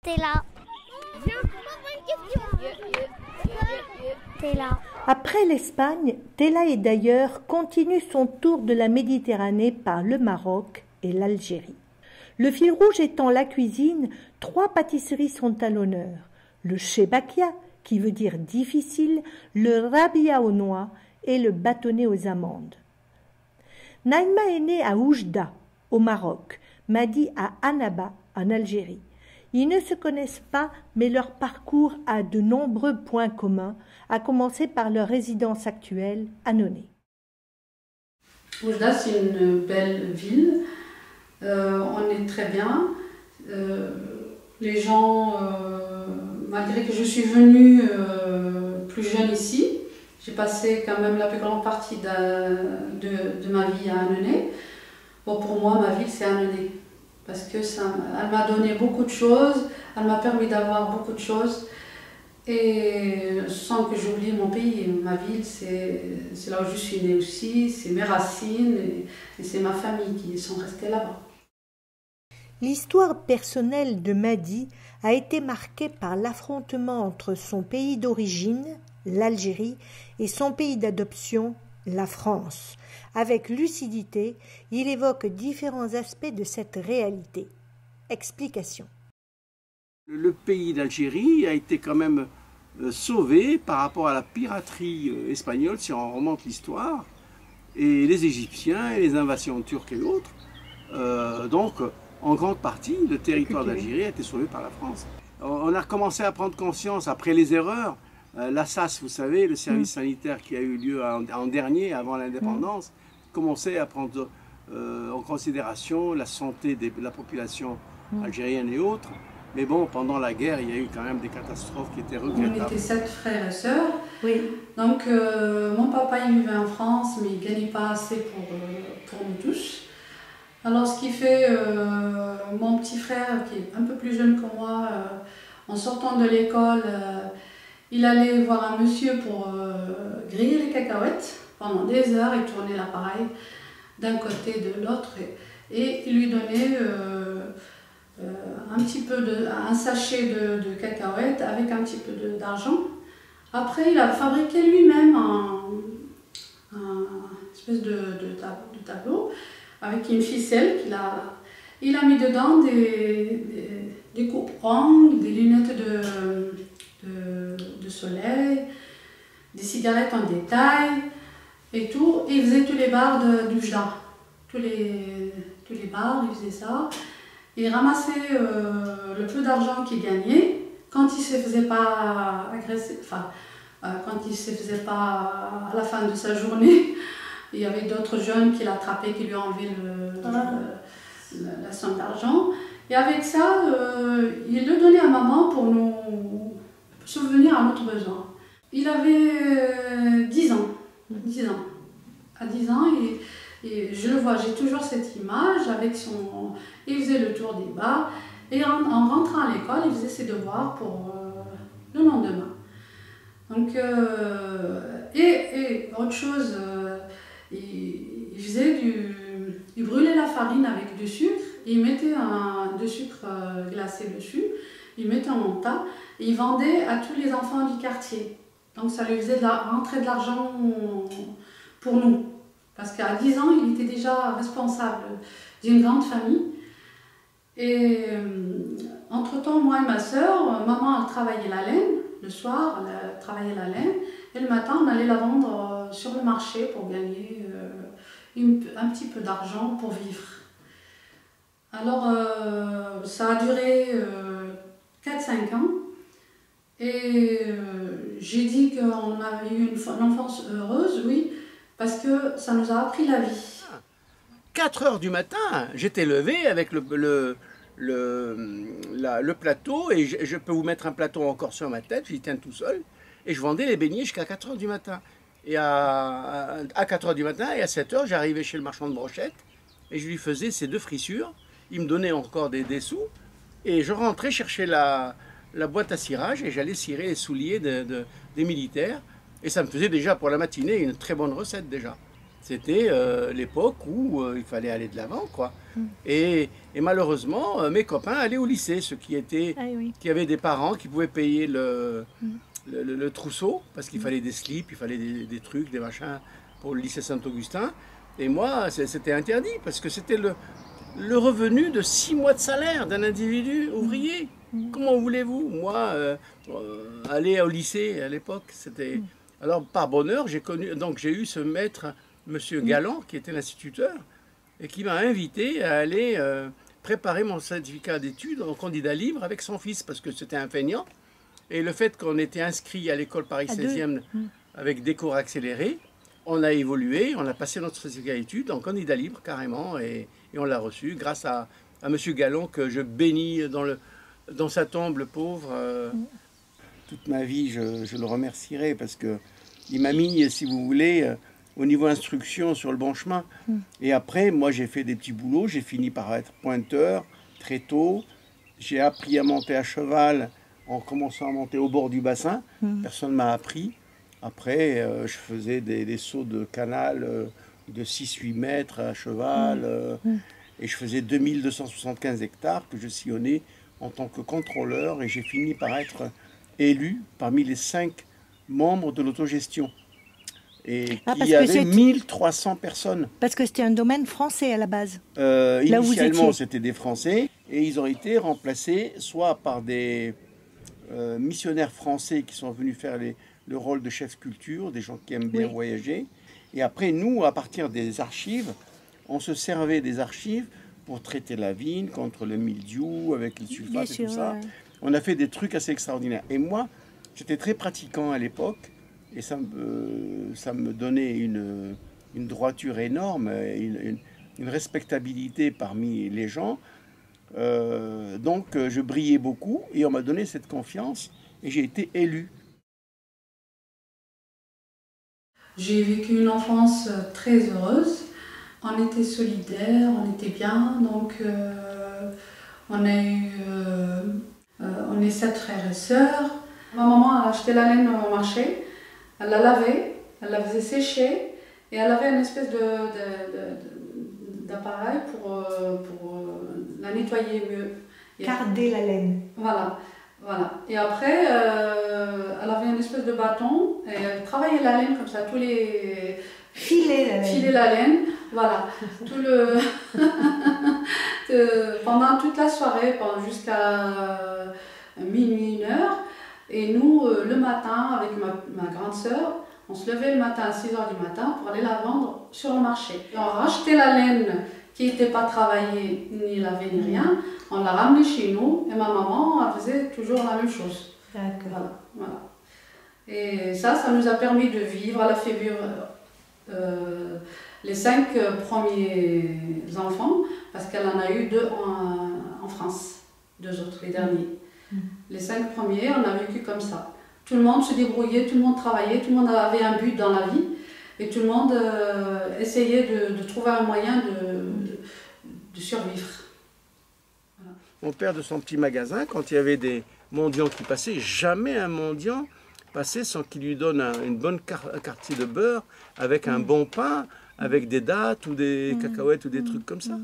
T'es là. T'es là. Après l'Espagne, Tella et d'ailleurs continue son tour de la Méditerranée par le Maroc et l'Algérie. Le fil rouge étant la cuisine, 3 pâtisseries sont à l'honneur. Le chebakia, qui veut dire difficile, le rabia aux noix et le bâtonnet aux amandes. Naïma est née à Oujda, au Maroc, Madi à Annaba, en Algérie. Ils ne se connaissent pas, mais leur parcours a de nombreux points communs, à commencer par leur résidence actuelle à Noné. Oujda, c'est une belle ville. On est très bien. Les gens, malgré que je suis venue plus jeune ici, j'ai passé quand même la plus grande partie de ma vie à Annonay. Bon, pour moi, ma ville, c'est Annonay. Parce que elle m'a donné beaucoup de choses, elle m'a permis d'avoir beaucoup de choses. Et sans que j'oublie mon pays, ma ville, c'est là où je suis née aussi, c'est mes racines et c'est ma famille qui sont restées là-bas. L'histoire personnelle de Madi a été marquée par l'affrontement entre son pays d'origine, l'Algérie, et son pays d'adoption, la France. Avec lucidité, il évoque différents aspects de cette réalité. Explication. Le pays d'Algérie a été quand même sauvé par rapport à la piraterie espagnole, si on remonte l'histoire, et les Égyptiens et les invasions turques et autres. Donc, en grande partie, le territoire d'Algérie a été sauvé par la France. On a commencé à prendre conscience, après les erreurs, la SAS, vous savez, le service sanitaire qui a eu lieu en dernier, avant l'indépendance, commençait à prendre en considération la santé de la population algérienne et autres. Mais bon, pendant la guerre, il y a eu quand même des catastrophes qui étaient regrettables. On était 7 frères et sœurs. Oui. Donc, mon papa, il vivait en France, mais il ne gagnait pas assez pour nous tous. Alors, ce qui fait, mon petit frère, qui est un peu plus jeune que moi, en sortant de l'école, il allait voir un monsieur pour griller les cacahuètes. Pendant des heures, il tournait l'appareil d'un côté de l'autre et il lui donnait un sachet de cacahuètes avec un petit peu d'argent. Après, il a fabriqué lui-même un espèce de tableau avec une ficelle il a mis dedans des coupes-ongles, des lunettes de soleil, des cigarettes en détail et tout. Et il faisait tous les bars d'Oujda. Tous les bars, il faisait ça. Il ramassait le peu d'argent qu'il gagnait quand il ne se faisait pas agresser, quand il ne se faisait pas à la fin de sa journée. Il y avait d'autres jeunes qui l'attrapaient, qui lui enlevaient la somme d'argent. Et avec ça, il le donnait à maman pour nous subvenir à notre besoin. Il avait 10 ans. 10 ans. À 10 ans, et je le vois, j'ai toujours cette image avec son... Il faisait le tour des bars et en rentrant à l'école, il faisait ses devoirs pour le lendemain. Donc, et autre chose, il brûlait la farine avec du sucre, il mettait du sucre glacé dessus, il mettait en tas et il vendait à tous les enfants du quartier. Donc ça lui faisait rentrer de l'argent pour nous. Parce qu'à 10 ans, il était déjà responsable d'une grande famille. Et entre-temps, moi et ma sœur, maman elle travaillait la laine. Le soir, elle travaillait la laine. Et le matin, on allait la vendre sur le marché pour gagner un petit peu d'argent pour vivre. Alors, ça a duré 4-5 ans. Et j'ai dit qu'on avait eu une enfance heureuse, oui, parce que ça nous a appris la vie. 4 heures du matin, j'étais levé avec le plateau, et je peux vous mettre un plateau encore sur ma tête, j'y tiens tout seul, et je vendais les beignets jusqu'à 4 heures du matin. Et à 4 heures du matin et à 7 heures, j'arrivais chez le marchand de brochettes, et je lui faisais ces 2 frissures, il me donnait encore des sous, et je rentrais chercher la boîte à cirage, et j'allais cirer les souliers des militaires, et ça me faisait déjà pour la matinée une très bonne recette déjà. C'était l'époque où il fallait aller de l'avant, quoi. Et malheureusement, mes copains allaient au lycée, ceux qui avaient des parents qui pouvaient payer le trousseau, parce qu'il fallait des slips, il fallait des trucs, des machins pour le lycée Saint-Augustin. Et moi, c'était interdit, parce que c'était le revenu de 6 mois de salaire d'un individu ouvrier. Comment voulez-vous, moi, aller au lycée à l'époque, c'était... Alors, par bonheur, j'ai eu ce maître, Monsieur Galland, qui était l'instituteur, et qui m'a invité à aller préparer mon certificat d'études en candidat libre avec son fils, parce que c'était un feignant. Et le fait qu'on était inscrit à l'école Paris 16e avec des cours accélérés, on a évolué, on a passé notre certificat d'études en candidat libre carrément, et on l'a reçu grâce à Monsieur Galland, que je bénis dans sa tombe, le pauvre. Toute ma vie, je le remercierai, parce qu'il m'a mis, si vous voulez, au niveau instruction sur le bon chemin. Et après, moi, j'ai fait des petits boulots. J'ai fini par être pointeur très tôt. J'ai appris à monter à cheval en commençant à monter au bord du bassin. Personne ne m'a appris. Après, je faisais des sauts de canal de 6-8 mètres à cheval. Et je faisais 2275 hectares que je sillonnais en tant que contrôleur. Et j'ai fini par être élu parmi les 5 membres de l'autogestion. Et qui avait 1300 personnes. Parce que c'était un domaine français à la base. Initialement, c'était des Français. Et ils ont été remplacés soit par des missionnaires français qui sont venus faire le rôle de chef culture, des gens qui aiment bien voyager. Et après, nous, à partir des archives, on se servait des archives pour traiter la vigne contre le mildiou, avec les sulfates et tout ça. On a fait des trucs assez extraordinaires. Et moi, j'étais très pratiquant à l'époque. Et ça me donnait une droiture énorme, une respectabilité parmi les gens. Donc je brillais beaucoup et on m'a donné cette confiance et j'ai été élu. J'ai vécu une enfance très heureuse. On était solidaires, on était bien. Donc on est 7 frères et sœurs. Ma maman a acheté la laine au marché. Elle la lavait, elle la faisait sécher et elle avait une espèce d'appareil pour la nettoyer mieux. Carder la laine. Voilà. Et après, elle avait une espèce de bâton et elle travaillait la laine comme ça, tous les... Filer la laine, voilà. Pendant toute la soirée, jusqu'à minuit, 1h. Et nous, le matin, avec ma grande sœur, on se levait le matin à 6h du matin pour aller la vendre sur le marché. Et on rachetait la laine qui n'était pas travaillée, ni lavée, ni rien. On l'a ramenée chez nous et ma maman, elle faisait toujours la même chose. D'accord. Voilà. Et ça nous a permis de vivre. Elle a fait vivre les 5 premiers enfants, parce qu'elle en a eu 2 en France, 2 autres, les derniers. Les 5 premiers, on a vécu comme ça. Tout le monde se débrouillait, tout le monde travaillait, tout le monde avait un but dans la vie et tout le monde essayait de trouver un moyen de survivre. Voilà. Mon père, de son petit magasin, quand il y avait des mendiants qui passaient, jamais un mendiant passait sans qu'il lui donne une bonne quartier de beurre avec un bon pain, avec des dattes ou des cacahuètes ou des trucs comme ça.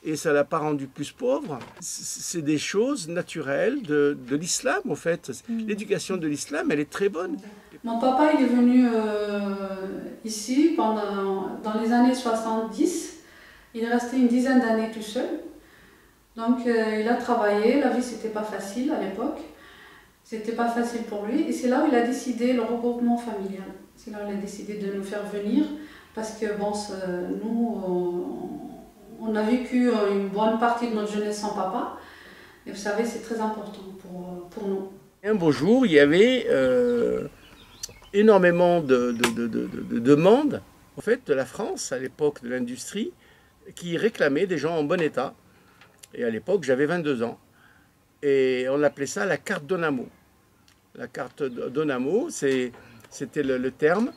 Et ça ne l'a pas rendu plus pauvre. C'est des choses naturelles de l'islam, en fait. L'éducation de l'islam, elle est très bonne. Mon papa, il est venu ici dans les années 70. Il est resté une dizaine d'années tout seul. Donc, il a travaillé. La vie, c'était pas facile à l'époque. C'était pas facile pour lui. Et c'est là où il a décidé le regroupement familial. C'est là où il a décidé de nous faire venir. Parce que, bon, nous... On a vécu une bonne partie de notre jeunesse sans papa. Et vous savez, c'est très important pour nous. Un beau jour, il y avait énormément de demandes en fait, de la France, à l'époque de l'industrie, qui réclamaient des gens en bon état. Et à l'époque, j'avais 22 ans. Et on appelait ça la carte Donamo. La carte Donamo, c'était le terme.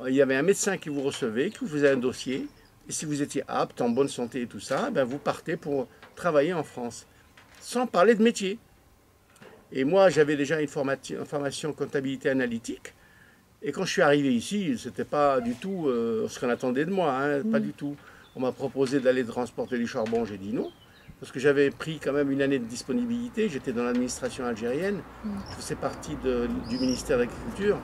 Il y avait un médecin qui vous recevait, qui vous faisait un dossier. Et si vous étiez apte, en bonne santé et tout ça, ben vous partez pour travailler en France. Sans parler de métier. Et moi, j'avais déjà une formation comptabilité analytique. Et quand je suis arrivé ici, ce n'était pas du tout ce qu'on attendait de moi, hein, pas du tout. On m'a proposé d'aller transporter du charbon, j'ai dit non. Parce que j'avais pris quand même une année de disponibilité, j'étais dans l'administration algérienne, je faisais partie du ministère de l'Agriculture.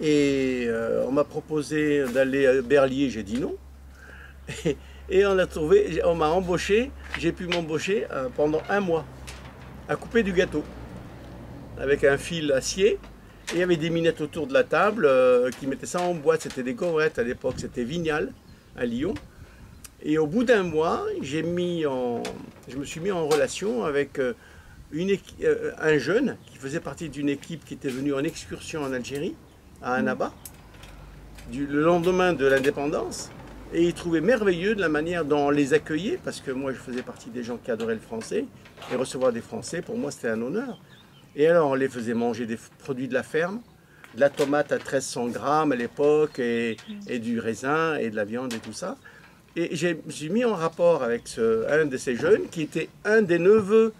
Et on m'a proposé d'aller à Berlier, j'ai dit non. Et on m'a embauché, j'ai pu m'embaucher pendant 1 mois à couper du gâteau avec un fil acier. Et il y avait des minettes autour de la table qui mettaient ça en boîte, c'était des covrettes à l'époque, c'était Vignal à Lyon. Et au bout d'1 mois, je me suis mis en relation avec un jeune qui faisait partie d'une équipe qui était venue en excursion en Algérie, à Annaba, le lendemain de l'indépendance. Et il trouvait merveilleux de la manière dont on les accueillait, parce que moi je faisais partie des gens qui adoraient le français, et recevoir des Français, pour moi c'était un honneur. Et alors on les faisait manger des produits de la ferme, de la tomate à 1300 grammes à l'époque, et du raisin, et de la viande et tout ça. Et je me suis mis en rapport avec un de ces jeunes, qui était un des neveux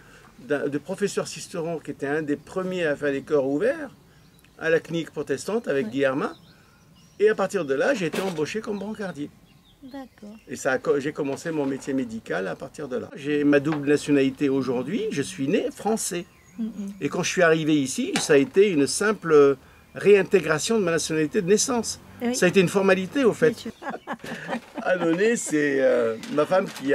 de professeur Sisteron, qui était un des premiers à faire les cœurs ouverts, à la clinique protestante avec Guillermin. Et à partir de là, j'ai été embauché comme brancardier. D'accord. Et j'ai commencé mon métier médical à partir de là. J'ai ma double nationalité aujourd'hui, je suis né français. Et quand je suis arrivé ici, ça a été une simple réintégration de ma nationalité de naissance. Oui. Ça a été une formalité au fait. Annonay, c'est ma femme qui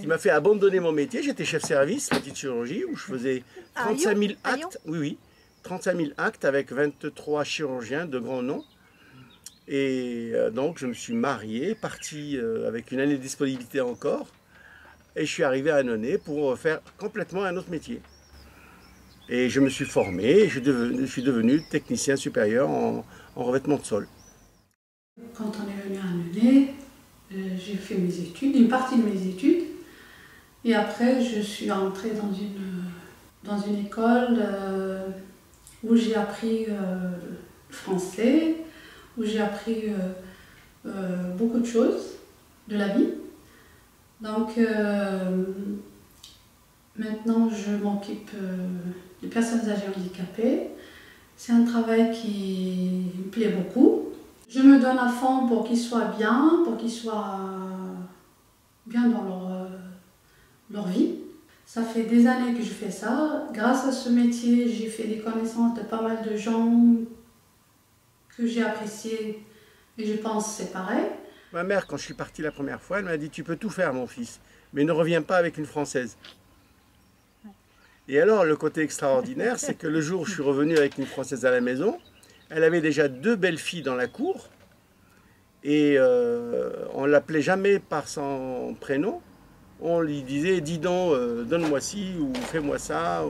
m'a fait abandonner mon métier. J'étais chef service, petite chirurgie, où je faisais 35 000 actes. Oui, oui, 35 000 actes avec 23 chirurgiens de grands noms. Et donc je me suis marié, parti avec une année de disponibilité encore, et je suis arrivé à Annonay pour faire complètement un autre métier. Et je me suis formé, et je suis devenu technicien supérieur en revêtement de sol. Quand on est venu à Annonay, j'ai fait mes études, une partie de mes études, et après je suis entrée dans une école où j'ai appris le français, où j'ai appris beaucoup de choses de la vie. Donc maintenant je m'occupe des personnes âgées handicapées. C'est un travail qui me plaît beaucoup. Je me donne à fond pour qu'ils soient bien, pour qu'ils soient bien dans leur vie. Ça fait des années que je fais ça. Grâce à ce métier, j'ai fait des connaissances de pas mal de gens que j'ai apprécié, et je pense que c'est pareil. Ma mère, quand je suis parti la première fois, elle m'a dit « Tu peux tout faire, mon fils, mais ne reviens pas avec une Française. » Et alors, le côté extraordinaire, c'est que le jour où je suis revenu avec une Française à la maison, elle avait déjà 2 belles filles dans la cour, et on ne l'appelait jamais par son prénom. On lui disait « Dis donc, donne-moi ci, ou fais-moi ça. »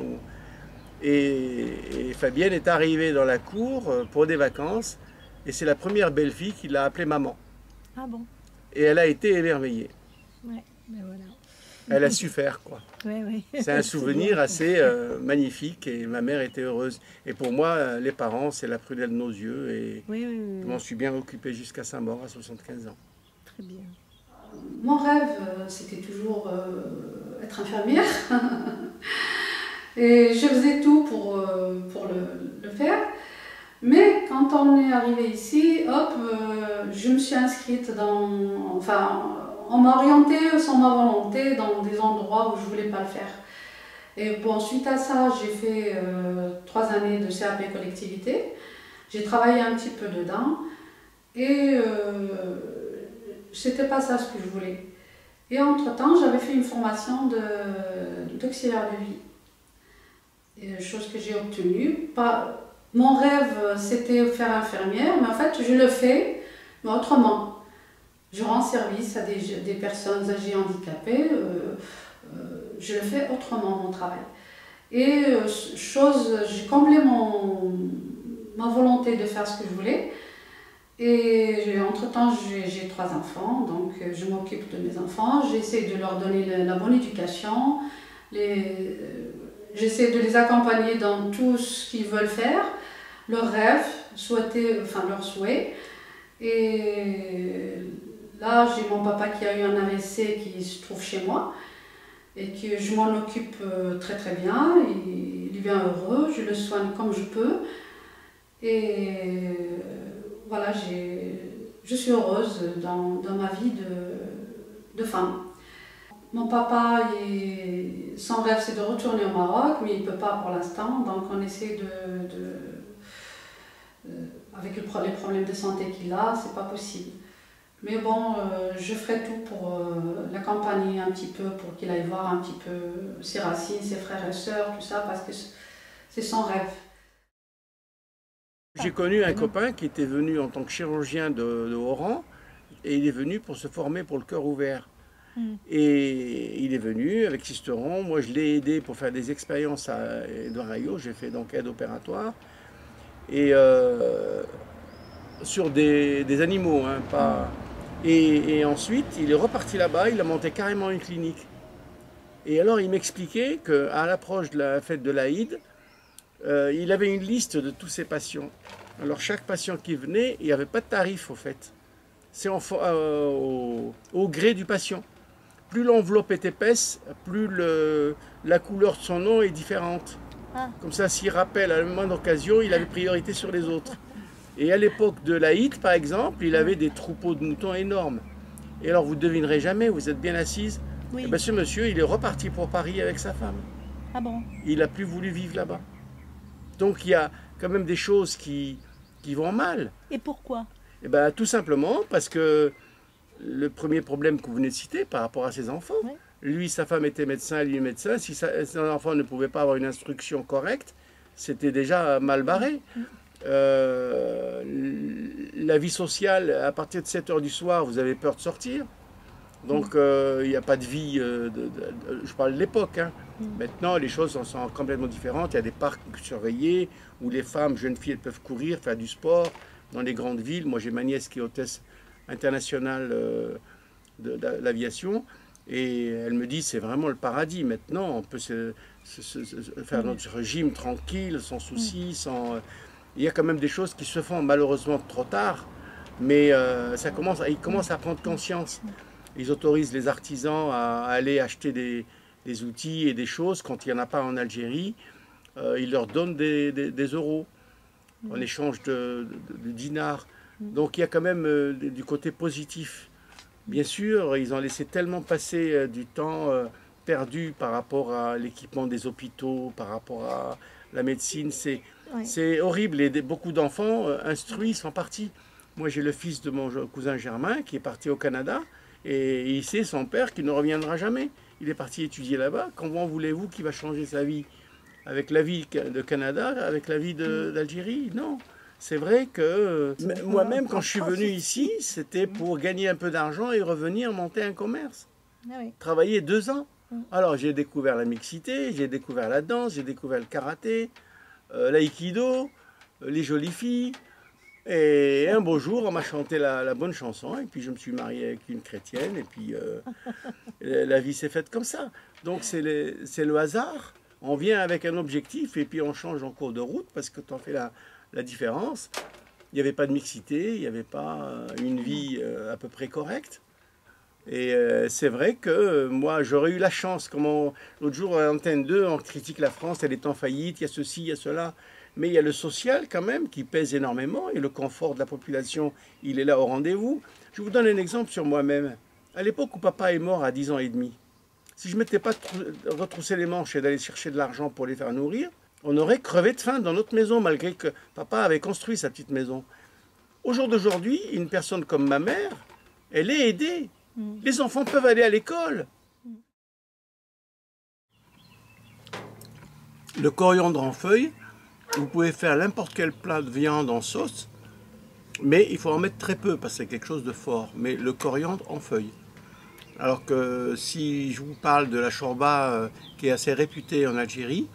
Et Fabienne est arrivée dans la cour pour des vacances, et c'est la première belle-fille qui l'a appelée maman. Ah bon? Et elle a été émerveillée. Ouais, ben voilà. Elle a su faire, quoi. Ouais, ouais. C'est un souvenir assez magnifique, et ma mère était heureuse. Et pour moi, les parents, c'est la prunelle de nos yeux, et je m'en suis bien occupé jusqu'à sa mort à 75 ans. Très bien. Mon rêve, c'était toujours être infirmière. Et je faisais tout pour le faire. Mais quand on est arrivé ici, hop, je me suis inscrite on m'a orientée sans ma volonté dans des endroits où je ne voulais pas le faire. Et bon, suite à ça, j'ai fait 3 années de CAP collectivité. J'ai travaillé un petit peu dedans. Et c'était pas ça ce que je voulais. Et entre-temps, j'avais fait une formation d'auxiliaire de vie. Chose que j'ai obtenue. Mon rêve, c'était faire infirmière, mais en fait, je le fais, mais autrement. Je rends service à des personnes âgées handicapées, je le fais autrement, mon travail. Et j'ai comblé ma volonté de faire ce que je voulais. Et entre-temps, j'ai 3 enfants, donc je m'occupe de mes enfants, j'essaie de leur donner la bonne éducation, j'essaie de les accompagner dans tout ce qu'ils veulent faire, leurs rêves, leurs souhaits. Et là, j'ai mon papa qui a eu un AVC qui se trouve chez moi et que je m'en occupe très très bien. Il est bien heureux, je le soigne comme je peux. Et voilà, je suis heureuse dans ma vie de femme. Mon papa, son rêve c'est de retourner au Maroc, mais il ne peut pas pour l'instant, donc on essaie avec les problèmes de santé qu'il a, c'est pas possible. Mais bon, je ferai tout pour l'accompagner un petit peu, pour qu'il aille voir un petit peu ses racines, ses frères et sœurs, tout ça, parce que c'est son rêve. J'ai connu un copain qui était venu en tant que chirurgien de haut rang, et il est venu pour se former pour le cœur ouvert. Et il est venu avec Sisteron. Moi, je l'ai aidé pour faire des expériences à Édouard Herriot. J'ai fait donc aide opératoire. Et sur des animaux, hein, pas... Et ensuite, il est reparti là-bas, il a monté carrément une clinique. Et alors, il m'expliquait qu'à l'approche de la fête de l'Aïd, il avait une liste de tous ses patients. Alors, chaque patient qui venait, il n'y avait pas de tarif, au fait. C'est au gré du patient. Plus l'enveloppe est épaisse, plus la couleur de son nom est différente. Comme ça, s'il rappelle à la moindre occasion, il avait priorité sur les autres. Et à l'époque de l'Aïd, par exemple, il avait des troupeaux de moutons énormes. Et alors, vous ne devinerez jamais, vous êtes bien assise. Oui. Et bien, ce monsieur, il est reparti pour Paris avec sa femme. Ah bon? Il n'a plus voulu vivre là-bas. Donc, il y a quand même des choses qui vont mal. Et pourquoi? Eh bien, tout simplement parce que le premier problème que vous venez de citer par rapport à ses enfants, oui. Lui, sa femme était médecin, lui médecin. Si son enfant ne pouvait pas avoir une instruction correcte, c'était déjà mal barré. La vie sociale, à partir de 7 h du soir, vous avez peur de sortir. Donc, il n'y a pas de vie, je parle de l'époque. Hein. Maintenant, les choses sont complètement différentes. Il y a des parcs surveillés où les femmes, jeunes filles, elles peuvent courir, faire du sport dans les grandes villes. Moi, j'ai ma nièce qui est hôtesse internationale de l'aviation. Et elle me dit, c'est vraiment le paradis. Maintenant, on peut faire notre régime tranquille, sans souci, sans... Il y a quand même des choses qui se font malheureusement trop tard, mais ils commencent à prendre conscience. Ils autorisent les artisans à aller acheter des outils et des choses quand il n'y en a pas en Algérie. Ils leur donnent des euros en échange de dinars. Donc il y a quand même du côté positif. Bien sûr, ils ont laissé tellement passer du temps perdu par rapport à l'équipement des hôpitaux, par rapport à la médecine. C'est horrible et beaucoup d'enfants instruits sont partis. Moi, j'ai le fils de mon cousin Germain qui est parti au Canada et il sait son père qui ne reviendra jamais. Il est parti étudier là-bas. Comment voulez-vous qu'il va changer sa vie? Avec la vie de Canada, avec la vie d'Algérie? Non. C'est vrai que moi-même, quand je suis venu ici, c'était pour gagner un peu d'argent et revenir monter un commerce. Travailler 2 ans. Alors, j'ai découvert la mixité, j'ai découvert la danse, j'ai découvert le karaté, l'aïkido, les jolies filles. Et un beau jour, on m'a chanté la bonne chanson. Et puis, je me suis marié avec une chrétienne. Et puis, la vie s'est faite comme ça. Donc, c'est le hasard. On vient avec un objectif et puis on change en cours de route parce que tu en fais la différence. Il n'y avait pas de mixité, il n'y avait pas une vie à peu près correcte. Et c'est vrai que moi, j'aurais eu la chance, comme l'autre jour à Antenne 2, on critique la France, elle est en faillite, il y a ceci, il y a cela. Mais il y a le social quand même qui pèse énormément et le confort de la population, il est là au rendez-vous. Je vous donne un exemple sur moi-même. À l'époque où papa est mort à 10 ans et demi, si je ne m'étais pas retroussé les manches et d'aller chercher de l'argent pour les faire nourrir, on aurait crevé de faim dans notre maison, malgré que papa avait construit sa petite maison. Au jour d'aujourd'hui, une personne comme ma mère, elle est aidée. Les enfants peuvent aller à l'école. Le coriandre en feuilles, vous pouvez faire n'importe quel plat de viande en sauce, mais il faut en mettre très peu, parce que c'est quelque chose de fort. Mais le coriandre en feuilles. Alors que si je vous parle de la chorba qui est assez réputée en Algérie,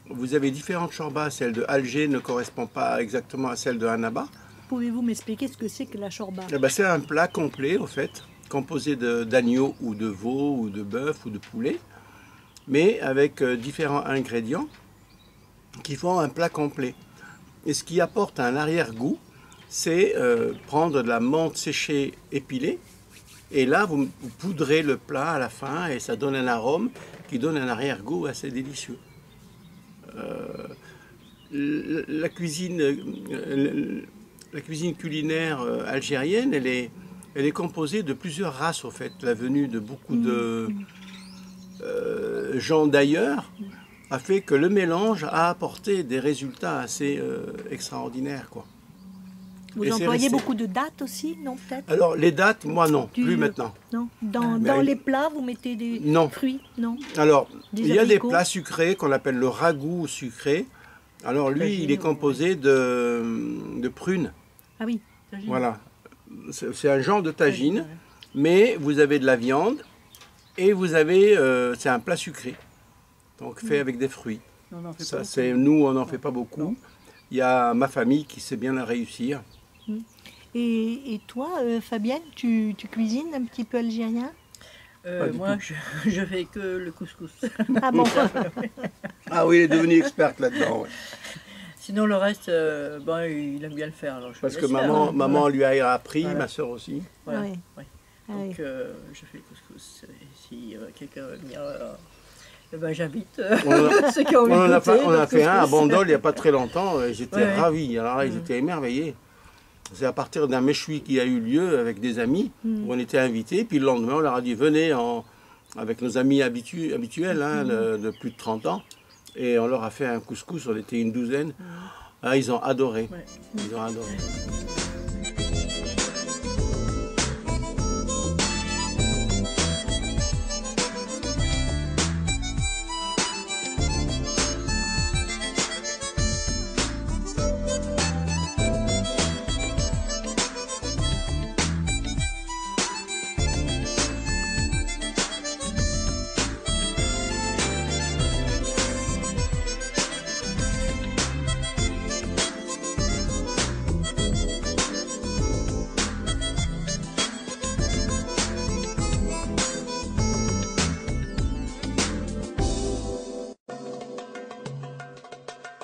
vous avez différentes chorbas. Celle de Alger ne correspond pas exactement à celle de Annaba. Pouvez-vous m'expliquer ce que c'est que la chorba? C'est un plat complet, au fait, composé d'agneau ou de veau ou de bœuf ou de poulet, mais avec différents ingrédients qui font un plat complet. Et ce qui apporte un arrière-goût, c'est prendre de la menthe séchée épilée, et là, vous poudrez le plat à la fin, et ça donne un arôme qui donne un arrière-goût assez délicieux. la cuisine culinaire algérienne, elle est composée de plusieurs races, au fait. La venue de beaucoup de gens d'ailleurs a fait que le mélange a apporté des résultats assez extraordinaires, quoi. Vous employez beaucoup de dattes aussi, non, peut-être? Alors, les dattes, moi non, plus maintenant. Non. Dans les plats, vous mettez des fruits? Non. Alors, il y a des plats sucrés qu'on appelle le ragoût sucré. Alors, lui, il est composé de prunes. Ah oui. Voilà. C'est un genre de tagine, mais vous avez de la viande et vous avez... c'est un plat sucré, donc fait avec des fruits. Ça, nous, on n'en fait pas beaucoup. Il y a ma famille qui sait bien la réussir. Et toi, Fabienne, tu cuisines un petit peu algérien? Moi, je fais que le couscous. Ah bon? Ah oui, elle est devenue experte là-dedans. Ouais. Sinon, le reste, il aime bien le faire. Alors parce que maman lui a appris, voilà. Ma soeur aussi. Voilà. Ouais. Donc, je fais le couscous. Et si quelqu'un veut venir, j'invite ceux qui ont envie de goûter. On a fait un à Bandol il n'y a pas très longtemps. J'étais ravi. Alors là, ils étaient émerveillés. C'est à partir d'un méchoui qui a eu lieu avec des amis, où on était invités. Puis le lendemain, on leur a dit, venez avec nos amis habituels de plus de 30 ans. Et on leur a fait un couscous, on était une douzaine. Ah, ils ont adoré. Ouais. Ils ont adoré.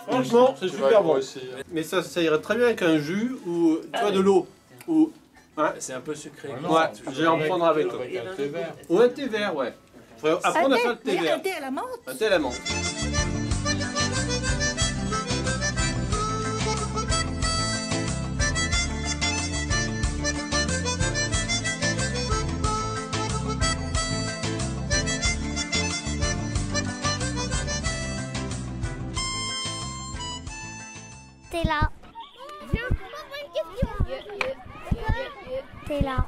Franchement, c'est super bon. Mais ça irait très bien avec un jus ou tu vois, de l'eau. Hein? C'est un peu sucré. Ouais, je vais en prendre avec toi. Un thé vert. Ou un thé vert, ouais. Il faudrait apprendre à faire le thé vert. Un thé à la menthe. Un thé à la menthe. T'es là. Viens, pose-moi une question. T'es là.